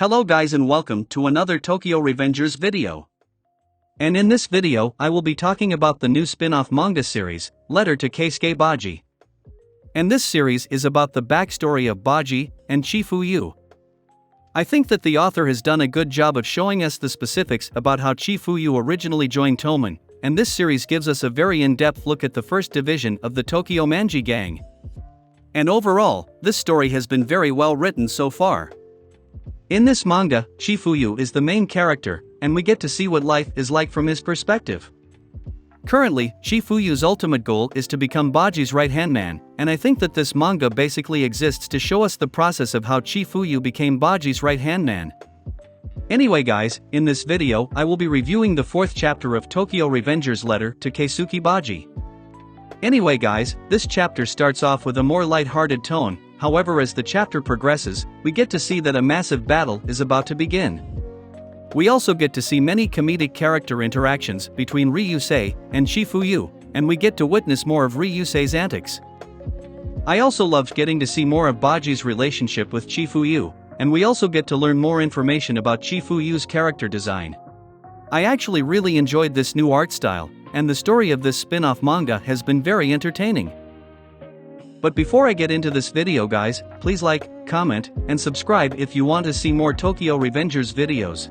Hello guys and welcome to another Tokyo Revengers video. And in this video I will be talking about the new spin-off manga series, Letter to Keisuke Baji. And this series is about the backstory of Baji and Chifuyu. I think that the author has done a good job of showing us the specifics about how Chifuyu originally joined Toman, and this series gives us a very in-depth look at the first division of the Tokyo Manji gang. And overall, this story has been very well written so far. In this manga, Chifuyu is the main character, and we get to see what life is like from his perspective. Currently, Chifuyu's ultimate goal is to become Baji's right-hand man, and I think that this manga basically exists to show us the process of how Chifuyu became Baji's right-hand man. Anyway guys, in this video I will be reviewing the 4th chapter of Tokyo Revengers Letter to Keisuke Baji. Anyway guys, this chapter starts off with a more light-hearted tone. However, as the chapter progresses, we get to see that a massive battle is about to begin. We also get to see many comedic character interactions between Ryusei and Chifuyu, and we get to witness more of Ryusei's antics. I also loved getting to see more of Baji's relationship with Chifuyu, and we also get to learn more information about Chifuyu's character design. I actually really enjoyed this new art style, and the story of this spin-off manga has been very entertaining. But before I get into this video guys, please like, comment, and subscribe if you want to see more Tokyo Revengers videos.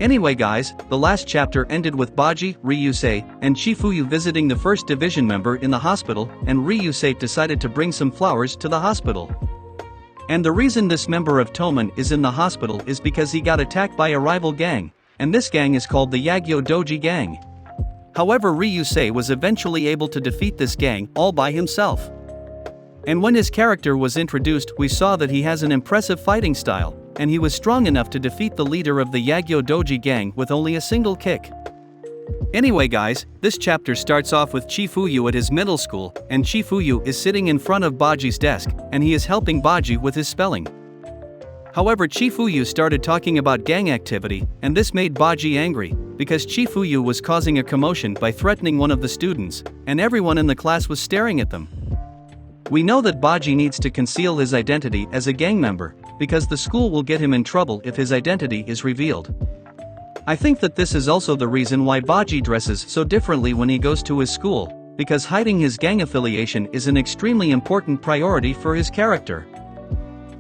Anyway guys, the last chapter ended with Baji, Ryusei, and Chifuyu visiting the first division member in the hospital, and Ryusei decided to bring some flowers to the hospital. And the reason this member of Toman is in the hospital is because he got attacked by a rival gang, and this gang is called the Yagyo Doji gang. However, Ryusei was eventually able to defeat this gang all by himself. And when his character was introduced, we saw that he has an impressive fighting style, and he was strong enough to defeat the leader of the Yagyo Doji gang with only a single kick. Anyway guys, this chapter starts off with Chifuyu at his middle school, and Chifuyu is sitting in front of Baji's desk, and he is helping Baji with his spelling. However, Chifuyu started talking about gang activity, and this made Baji angry, because Chifuyu was causing a commotion by threatening one of the students, and everyone in the class was staring at them. We know that Baji needs to conceal his identity as a gang member, because the school will get him in trouble if his identity is revealed. I think that this is also the reason why Baji dresses so differently when he goes to his school, because hiding his gang affiliation is an extremely important priority for his character.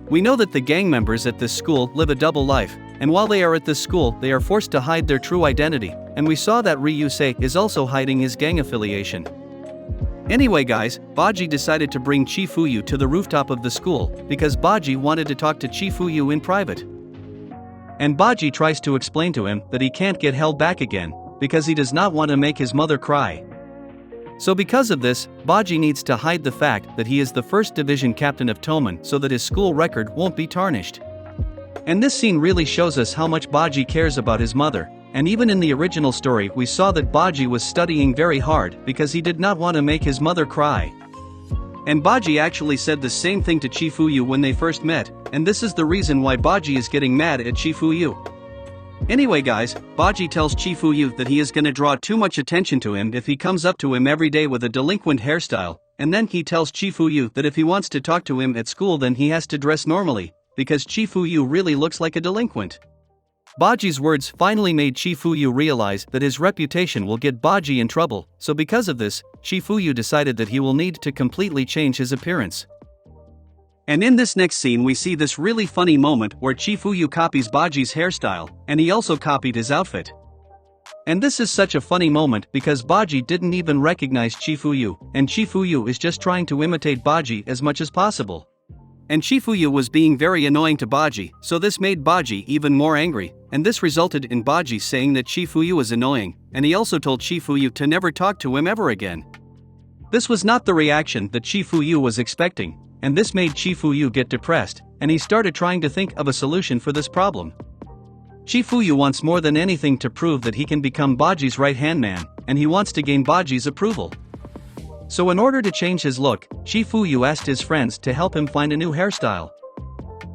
We know that the gang members at this school live a double life, and while they are at this school they are forced to hide their true identity, and we saw that Ryusei is also hiding his gang affiliation. Anyway guys, Baji decided to bring Chifuyu to the rooftop of the school, because Baji wanted to talk to Chifuyu in private. And Baji tries to explain to him that he can't get held back again, because he does not want to make his mother cry. So because of this, Baji needs to hide the fact that he is the first division captain of Toman so that his school record won't be tarnished. And this scene really shows us how much Baji cares about his mother. And even in the original story we saw that Baji was studying very hard because he did not want to make his mother cry. And Baji actually said the same thing to Chifuyu when they first met, and this is the reason why Baji is getting mad at Chifuyu. Anyway guys, Baji tells Chifuyu that he is gonna draw too much attention to him if he comes up to him every day with a delinquent hairstyle, and then he tells Chifuyu that if he wants to talk to him at school then he has to dress normally, because Chifuyu really looks like a delinquent. Baji's words finally made Chifuyu realize that his reputation will get Baji in trouble, so because of this, Chifuyu decided that he will need to completely change his appearance. And in this next scene we see this really funny moment where Chifuyu copies Baji's hairstyle, and he also copied his outfit. And this is such a funny moment because Baji didn't even recognize Chifuyu, and Chifuyu is just trying to imitate Baji as much as possible. And Chifuyu was being very annoying to Baji, so this made Baji even more angry, and this resulted in Baji saying that Chifuyu is annoying, and he also told Chifuyu to never talk to him ever again. This was not the reaction that Chifuyu was expecting, and this made Chifuyu get depressed, and he started trying to think of a solution for this problem. Chifuyu wants more than anything to prove that he can become Baji's right-hand man, and he wants to gain Baji's approval. So in order to change his look, Chifuyu asked his friends to help him find a new hairstyle.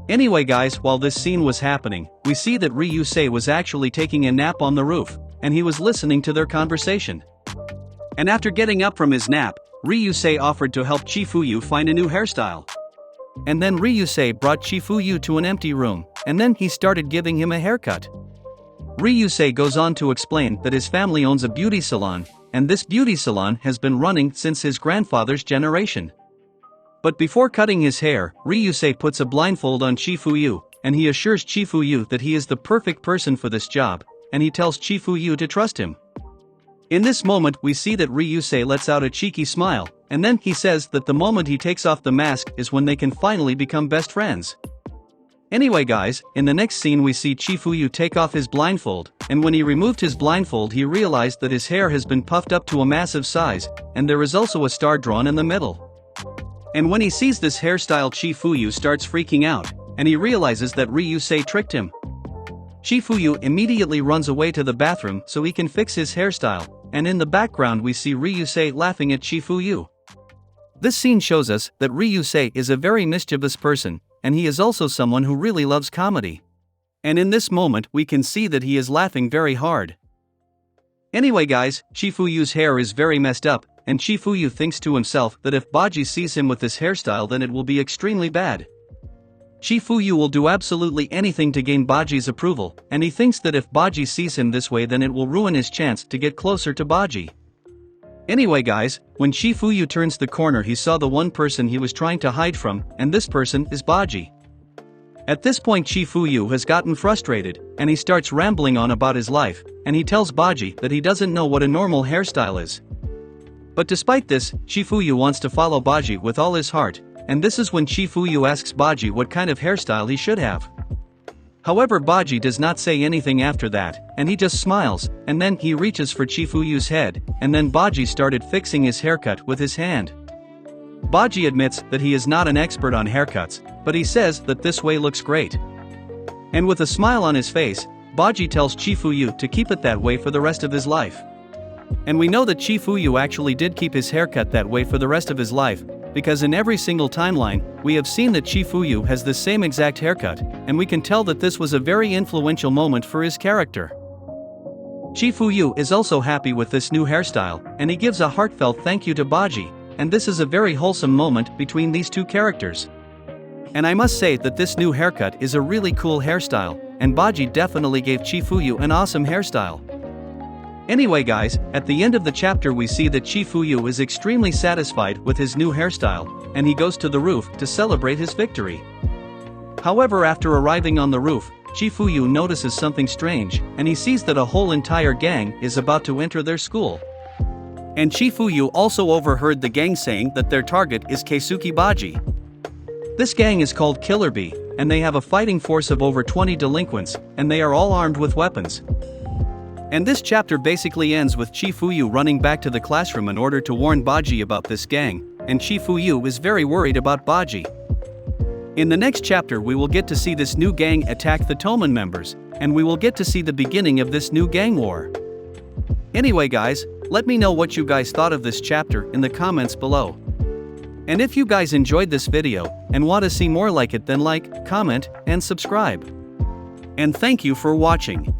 Anyway guys, while this scene was happening, we see that Ryusei was actually taking a nap on the roof, and he was listening to their conversation. And after getting up from his nap, Ryusei offered to help Chifuyu find a new hairstyle. And then Ryusei brought Chifuyu to an empty room, and then he started giving him a haircut. Ryusei goes on to explain that his family owns a beauty salon, and this beauty salon has been running since his grandfather's generation. But before cutting his hair, Ryusei puts a blindfold on Chifuyu, and he assures Chifuyu that he is the perfect person for this job, and he tells Chifuyu to trust him. In this moment we see that Ryusei lets out a cheeky smile, and then he says that the moment he takes off the mask is when they can finally become best friends. Anyway guys, in the next scene we see Chifuyu take off his blindfold, and when he removed his blindfold he realized that his hair has been puffed up to a massive size, and there is also a star drawn in the middle. And when he sees this hairstyle Chifuyu starts freaking out, and he realizes that Ryusei tricked him. Chifuyu immediately runs away to the bathroom so he can fix his hairstyle, and in the background we see Ryusei laughing at Chifuyu. This scene shows us that Ryusei is a very mischievous person, and he is also someone who really loves comedy. And in this moment we can see that he is laughing very hard. Anyway guys, Chifuyu's hair is very messed up, and Chifuyu thinks to himself that if Baji sees him with this hairstyle then it will be extremely bad. Chifuyu will do absolutely anything to gain Baji's approval, and he thinks that if Baji sees him this way then it will ruin his chance to get closer to Baji. Anyway guys, when Chifuyu turns the corner he saw the one person he was trying to hide from, and this person is Baji. At this point Chifuyu has gotten frustrated, and he starts rambling on about his life, and he tells Baji that he doesn't know what a normal hairstyle is. But despite this, Chifuyu wants to follow Baji with all his heart, and this is when Chifuyu asks Baji what kind of hairstyle he should have. However, Baji does not say anything after that, and he just smiles, and then he reaches for Chifuyu's head, and then Baji started fixing his haircut with his hand. Baji admits that he is not an expert on haircuts, but he says that this way looks great. And with a smile on his face, Baji tells Chifuyu to keep it that way for the rest of his life. And we know that Chifuyu actually did keep his haircut that way for the rest of his life, because in every single timeline, we have seen that Chifuyu has the same exact haircut, and we can tell that this was a very influential moment for his character. Chifuyu is also happy with this new hairstyle, and he gives a heartfelt thank you to Baji, and this is a very wholesome moment between these two characters. And I must say that this new haircut is a really cool hairstyle, and Baji definitely gave Chifuyu an awesome hairstyle. Anyway guys, at the end of the chapter we see that Chifuyu is extremely satisfied with his new hairstyle, and he goes to the roof to celebrate his victory. However, after arriving on the roof, Chifuyu notices something strange, and he sees that a whole entire gang is about to enter their school. And Chifuyu also overheard the gang saying that their target is Keisuke Baji. This gang is called Killer Bee, and they have a fighting force of over 20 delinquents, and they are all armed with weapons. And this chapter basically ends with Chifuyu running back to the classroom in order to warn Baji about this gang, and Chifuyu is very worried about Baji. In the next chapter we will get to see this new gang attack the Toman members, and we will get to see the beginning of this new gang war. Anyway guys, let me know what you guys thought of this chapter in the comments below. And if you guys enjoyed this video, and want to see more like it, then like, comment, and subscribe. And thank you for watching.